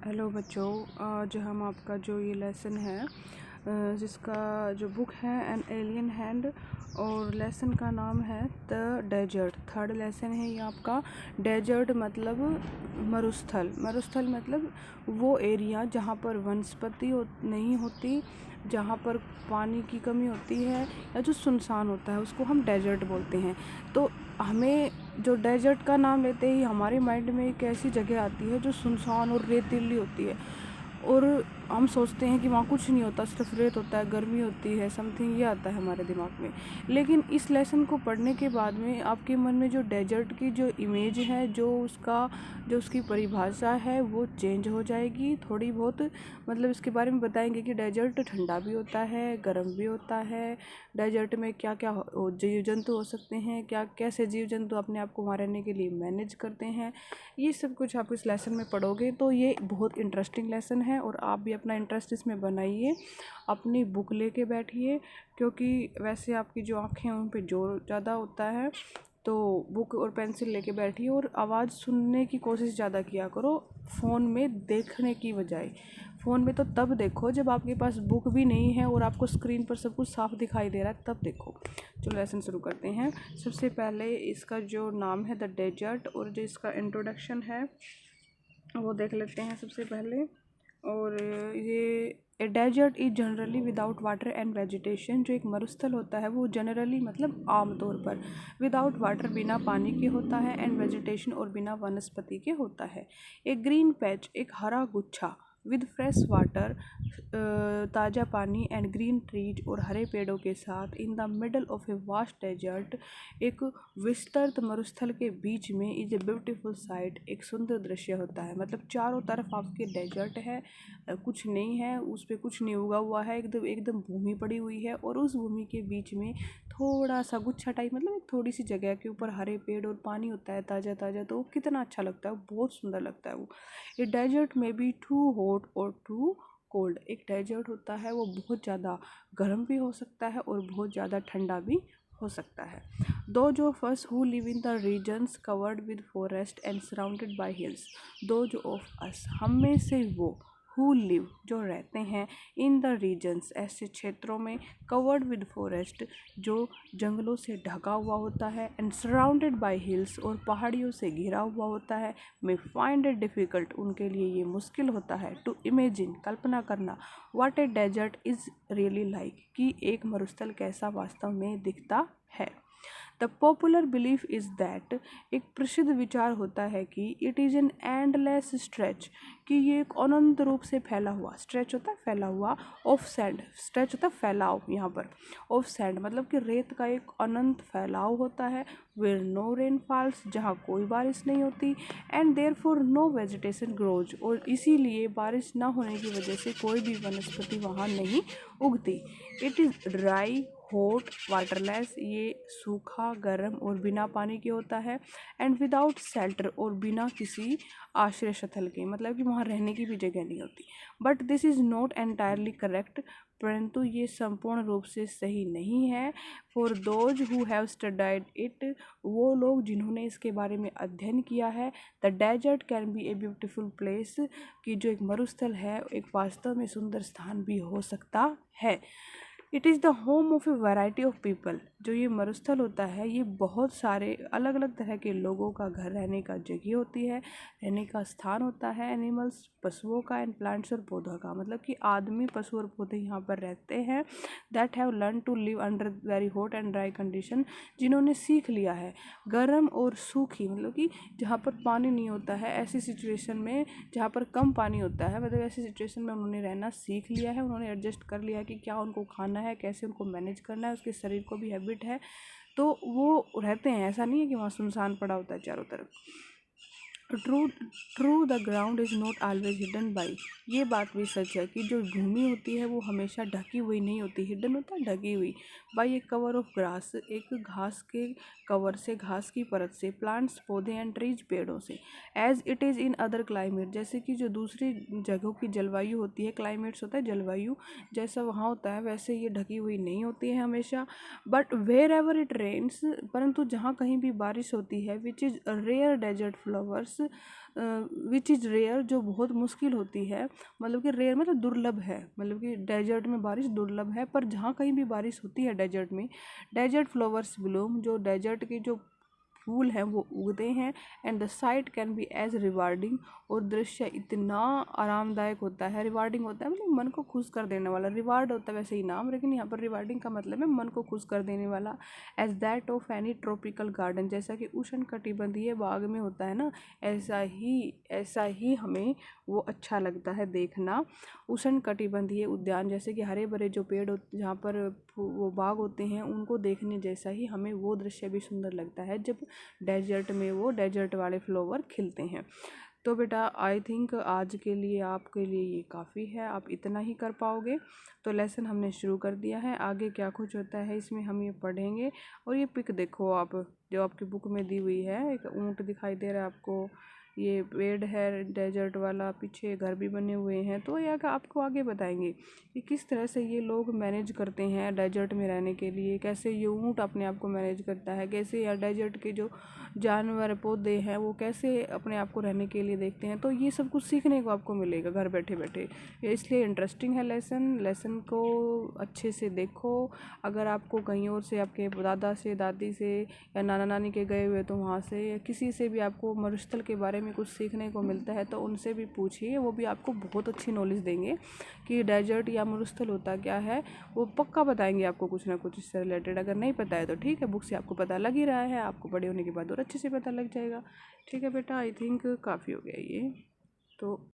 Hello बच्चों, आज हम आपका जो ये लेसन है जिसका जो बुक है एन एलियन हैंड और लेसन का नाम है द डेजर्ट। थर्ड लेसन है ये आपका। डेजर्ट मतलब मरुस्थल। मरुस्थल मतलब वो एरिया जहाँ पर वनस्पति नहीं होती, जहाँ पर पानी की कमी होती है या जो सुनसान होता है उसको हम डेजर्ट बोलते हैं। तो हमें जो डेजर्ट का नाम लेते ही हमारे माइंड में एक ऐसी जगह आती है जो सुनसान और रेतीली होती है और हम सोचते हैं कि वहाँ कुछ नहीं होता, सिर्फ रेत होता है, गर्मी होती है, समथिंग ये आता है हमारे दिमाग में। लेकिन इस लेसन को पढ़ने के बाद में आपके मन में जो डेजर्ट की जो इमेज है, जो उसकी परिभाषा है वो चेंज हो जाएगी थोड़ी बहुत। मतलब इसके बारे में बताएंगे कि डेजर्ट ठंडा भी होता है, गर्म भी होता है, डेजर्ट में क्या क्या जीव जंतु हो सकते हैं, क्या कैसे जीव जंतु अपने आप को वहाँ रहने के लिए मैनेज करते हैं। ये सब कुछ आप इस लेसन में पढ़ोगे तो ये बहुत इंटरेस्टिंग लेसन है और आप भी अपना इंटरेस्ट इसमें बनाइए, अपनी बुक लेके बैठिए, क्योंकि वैसे आपकी जो आँखें हैं उन पर जोर ज़्यादा होता है। तो बुक और पेंसिल लेके बैठिए और आवाज़ सुनने की कोशिश ज़्यादा किया करो, फ़ोन में देखने की बजाय। फ़ोन में तो तब देखो जब आपके पास बुक भी नहीं है और आपको स्क्रीन पर सब कुछ साफ दिखाई दे रहा है, तब देखो। चलो लेसन शुरू करते हैं। सबसे पहले इसका जो नाम है द डेजर्ट और जो इसका इंट्रोडक्शन है वो देख लेते हैं सबसे पहले। और ये a desert is generally without water and vegetation. जो एक मरुस्थल होता है वो जनरली मतलब आमतौर पर विदाउट वाटर बिना पानी के होता है, एंड वेजिटेशन और बिना वनस्पति के होता है। एक ग्रीन पैच एक हरा गुच्छा विद फ्रेश वाटर, ताज़ा पानी एंड ग्रीन ट्रीज और हरे पेड़ों के साथ in the middle of a vast desert. एक विस्तृत मरुस्थल के बीच में इज ए ब्यूटीफुल साइट। एक सुंदर दृश्य होता है, मतलब चारों तरफ आपके डेजर्ट है, कुछ नहीं है, उस पर कुछ नहीं उगा हुआ है, एकदम एकदम भूमि पड़ी हुई है और उस भूमि के बीच में थोड़ा सा गुच्छा टाइप, मतलब एक थोड़ी सी जगह के ऊपर हरे पेड़ और पानी होता है ताज़ा ताज़ा। तो कितना अच्छा लगता है, बहुत सुंदर लगता है वो। ये डेजर्ट में बी टू हॉट और टू कोल्ड। एक डेजर्ट होता है वो बहुत ज़्यादा गर्म भी हो सकता है और बहुत ज़्यादा ठंडा भी हो सकता है। Those of us who live in the regions covered with forest and surrounded by hills, those of us हम में से वो who live जो रहते हैं in the regions ऐसे क्षेत्रों में, covered with forest जो जंगलों से ढका हुआ होता है, and surrounded by hills और पहाड़ियों से घिरा हुआ होता है, may find it difficult उनके लिए ये मुश्किल होता है to imagine कल्पना करना what a desert is really like कि एक मरुस्थल कैसा वास्तव में दिखता है। The popular belief is that एक प्रसिद्ध विचार होता है कि it is an endless stretch, कि ये एक अनंत रूप से फैला हुआ, स्ट्रेच होता है फैला हुआ, ऑफ सैंड, स्ट्रेच होता है फैलाव, यहाँ पर ऑफ सैंड मतलब कि रेत का एक अनंत फैलाव होता है। वेयर नो रेन फॉल्स जहाँ कोई बारिश नहीं होती, and therefore no vegetation grows और इसीलिए बारिश ना होने की वजह से कोई भी वनस्पति वहाँ नहीं उगती। It is dry hot waterless, ये सूखा गर्म और बिना पानी के होता है, एंड विदाउट शेल्टर और बिना किसी आश्रय स्थल के, मतलब कि वहाँ रहने की भी जगह नहीं होती। But this is not entirely correct, परंतु ये संपूर्ण रूप से सही नहीं है। For those who have studied it, वो लोग जिन्होंने इसके बारे में अध्ययन किया है, the desert can be a beautiful place, कि जो एक मरुस्थल है एक वास्तव में सुंदर स्थान भी हो सकता है। It is the home of A variety of people, जो ये मरुस्थल होता है ये बहुत सारे अलग अलग तरह के लोगों का घर रहने का जगह होती है, रहने का स्थान होता है। एनिमल्स पशुओं का, एंड प्लांट्स और पौधों का, मतलब कि आदमी पशु और पौधे यहाँ पर रहते हैं। That have learn to live under very hot and dry condition, जिन्होंने सीख लिया है गर्म और सूखी, मतलब कि जहाँ पर पानी नहीं होता है ऐसी सिचुएशन में, जहाँ पर कम पानी होता है, मतलब ऐसी सिचुएशन में उन्होंने रहना सीख लिया है, उन्होंने एडजस्ट कर लिया है कि क्या उनको खाना है, कैसे उनको मैनेज करना है, उसके शरीर को भी हैबिट है, तो वो रहते हैं। ऐसा नहीं है कि वहाँ सुनसान पड़ा होता है चारों तरफ। True true the ground is not always hidden by, ये बात भी सच है कि जो भूमि होती है वो हमेशा ढकी हुई नहीं होती, हिडन होता है ढकी हुई, बाई एक कवर ऑफ ग्रास, एक घास के कवर से, घास की परत से, प्लांट्स पौधे, एंड ट्रीज पेड़ों से, as it is in other climate, जैसे कि जो दूसरी जगहों की जलवायु होती है, क्लाइमेट्स होता है जलवायु, जैसा वहाँ होता है वैसे ये ढकी हुई नहीं होती है हमेशा। But wherever it rains, परंतु जहाँ कहीं भी बारिश होती है, which is rare desert flowers, which is rare, जो बहुत मुश्किल होती है, मतलब कि रेयर मतलब दुर्लभ है, मतलब कि डेजर्ट में बारिश दुर्लभ है। पर जहाँ कहीं भी बारिश होती है डेजर्ट में, डेजर्ट फ्लावर्स ब्लूम, जो डेजर्ट के जो फूल हैं वो उगते हैं। And the sight can be as rewarding, और दृश्य इतना आरामदायक होता है, रिवार्डिंग होता है मतलब मन को खुश कर देने वाला, रिवार्ड होता है वैसे ही नाम, लेकिन यहाँ पर रिवार्डिंग का मतलब है मन को खुश कर देने वाला। As that of any tropical garden, जैसा कि उष्णकटिबंधीय बाग में होता है ना, ऐसा ही हमें वो अच्छा लगता है देखना। उष्णकटिबंधीय उद्यान, जैसे कि हरे भरे जो पेड़ जहाँ पर वो बाग होते हैं, उनको देखने जैसा ही हमें वो दृश्य भी सुंदर लगता है जब डेजर्ट में वो डेजर्ट वाले फ्लावर खिलते हैं। तो बेटा आई थिंक आज के लिए आपके लिए ये काफ़ी है, आप इतना ही कर पाओगे। तो लेसन हमने शुरू कर दिया है, आगे क्या कुछ होता है इसमें हम ये पढ़ेंगे। और ये पिक देखो आप, जो आपकी बुक में दी हुई है, एक ऊँट दिखाई दे रहा है आपको, ये पेड़ है डेजर्ट वाला, पीछे घर भी बने हुए हैं। तो यह आपको आगे बताएंगे कि किस तरह से ये लोग मैनेज करते हैं डेजर्ट में रहने के लिए, कैसे ये ऊँट अपने आप को मैनेज करता है, कैसे या डेजर्ट के जो जानवर पौधे हैं वो कैसे अपने आप को रहने के लिए देखते हैं। तो ये सब कुछ सीखने को आपको मिलेगा घर बैठे बैठे, इसलिए इंटरेस्टिंग है लेसन को अच्छे से देखो। अगर आपको कहीं और से, आपके दादा से, दादी से या नाना नानी के गए हुए तो वहाँ से, या किसी से भी आपको मरुस्थल के बारे में कुछ सीखने को मिलता है तो उनसे भी पूछिए, वो भी आपको बहुत अच्छी नॉलेज देंगे कि डेजर्ट या मरुस्थल होता क्या है, वो पक्का बताएंगे आपको कुछ ना कुछ इससे रिलेटेड। अगर नहीं पता है तो ठीक है, बुक से आपको पता लग ही रहा है, आपको बड़े होने के बाद और अच्छे से पता लग जाएगा। ठीक है बेटा, आई थिंक काफ़ी हो गया ये तो।